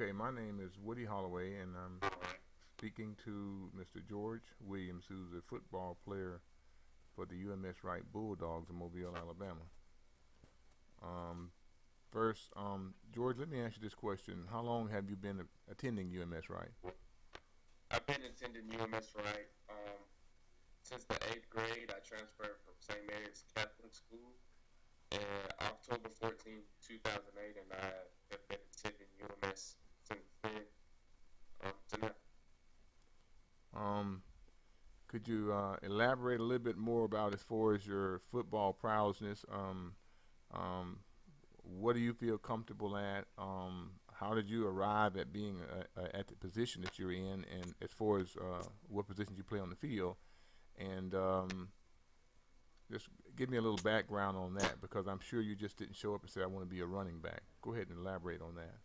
Okay, my name is Woody Holloway, and I'm speaking to Mr. George Williams, who's a football player for the UMS Wright Bulldogs in Mobile, Alabama. Um, First, George, let me ask you this question: how long have you been attending UMS Wright? I've been attending UMS Wright since the eighth grade. I transferred from St. Mary's Catholic School in October 14th, 2008, and I have been attending UMS since then to now. Um, could you elaborate a little bit more about as far as your football prowess? Um, what do you feel comfortable at? How did you arrive at being at the position that you're in, and as far as what positions you play on the field? And just give me a little background on that because I'm sure you just didn't show up and say I want to be a running back. Go ahead and elaborate on that.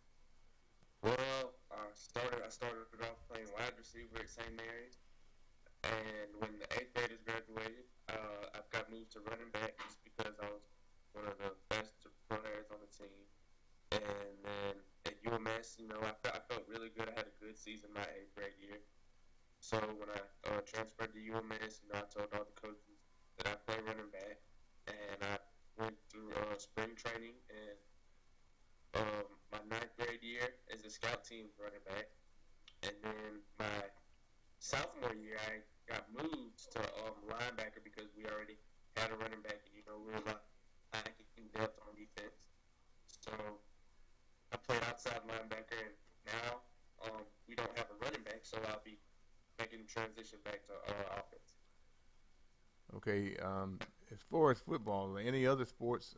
Well, I started off playing wide receiver at St. Mary's, and when the eighth graders graduated, I've got moved to running back just because I was one of the best players on the team. And then at UMS, I felt really good. I had a good season my eighth grade year. So when I transferred to UMS, I told all the coaches that I play running back, and I went through spring training and my ninth grade year as a scout team running back, and then my sophomore year I got moved to linebacker because we already had a running back, and we were lacking depth on defense. So I played outside linebacker, and now we don't have a running back, so I'll be making the transition back to offense. Okay. As far as football, any other sports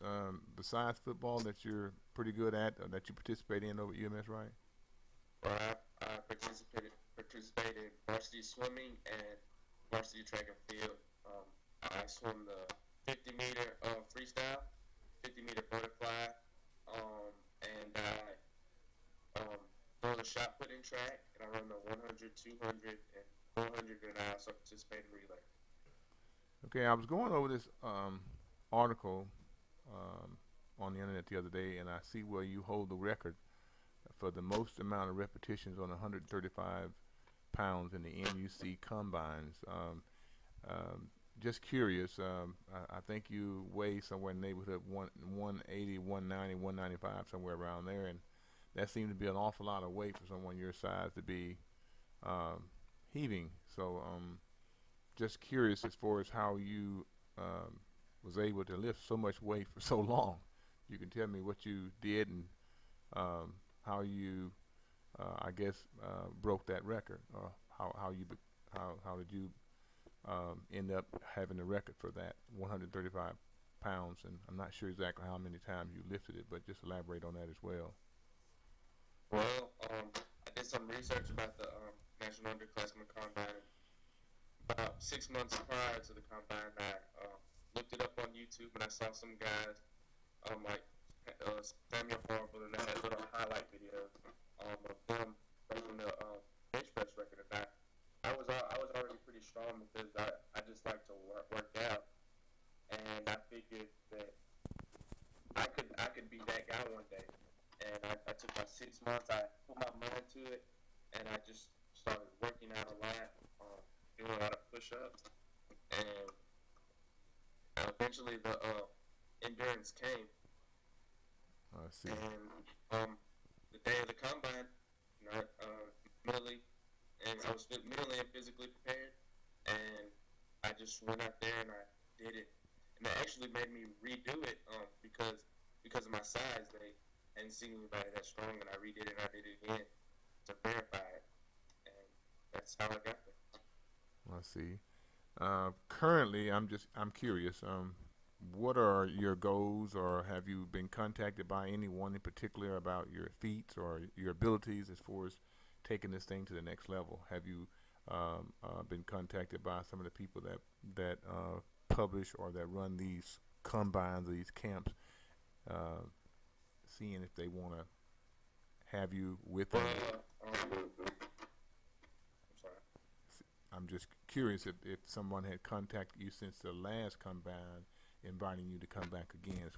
besides football that you're pretty good at or that you participate in over at UMS, right? Well, I participated in varsity swimming and varsity track and field. I swim the 50 meter freestyle, 50 meter butterfly, and I throw the shot put in track, and I run the 100, 200, and 400, and I also participate in relay. Okay, I was going over this article um, on the internet the other day, and I see where you hold the record for the most amount of repetitions on 135 pounds in the NUC combines. Just curious, I think you weigh somewhere in the neighborhood of 180, 190, 195, somewhere around there, and that seemed to be an awful lot of weight for someone your size to be um, heaving. So, just curious as far as how you um, was able to lift so much weight for so long. You can tell me what you did and um, how you, I guess, broke that record, or how did you end up having the record for that 135 pounds? And I'm not sure exactly how many times you lifted it, but just elaborate on that as well. Well, I did some research about the National Underclassmen Combine. About 6 months prior to the combine, I looked it up on YouTube, and I saw some guys like Samuel Harville, and they had little highlight videos of them breaking the bench press record. And I was already pretty strong because I just like to work out, and I figured that I could be that guy one day. And I took my 6 months, I put my mind to it, and I just started working out a lot, doing a lot of push-ups, and eventually the endurance came. I see. And the day of the combine, you know, mentally, and I was mentally and physically prepared, and I just went out there and I did it, and they actually made me redo it because of my size. They hadn't seen anybody that strong, and I redid it and I did it again to verify it, and that's how I got there. I see. Currently, I'm curious. What are your goals, or have you been contacted by anyone in particular about your feats or your abilities as far as taking this thing to the next level? Have you been contacted by some of the people that publish or that run these combines, these camps, uh, seeing if they want to have you with them? Well, I'm sorry. I'm just curious if someone had contacted you since the last combine, inviting you to come back again.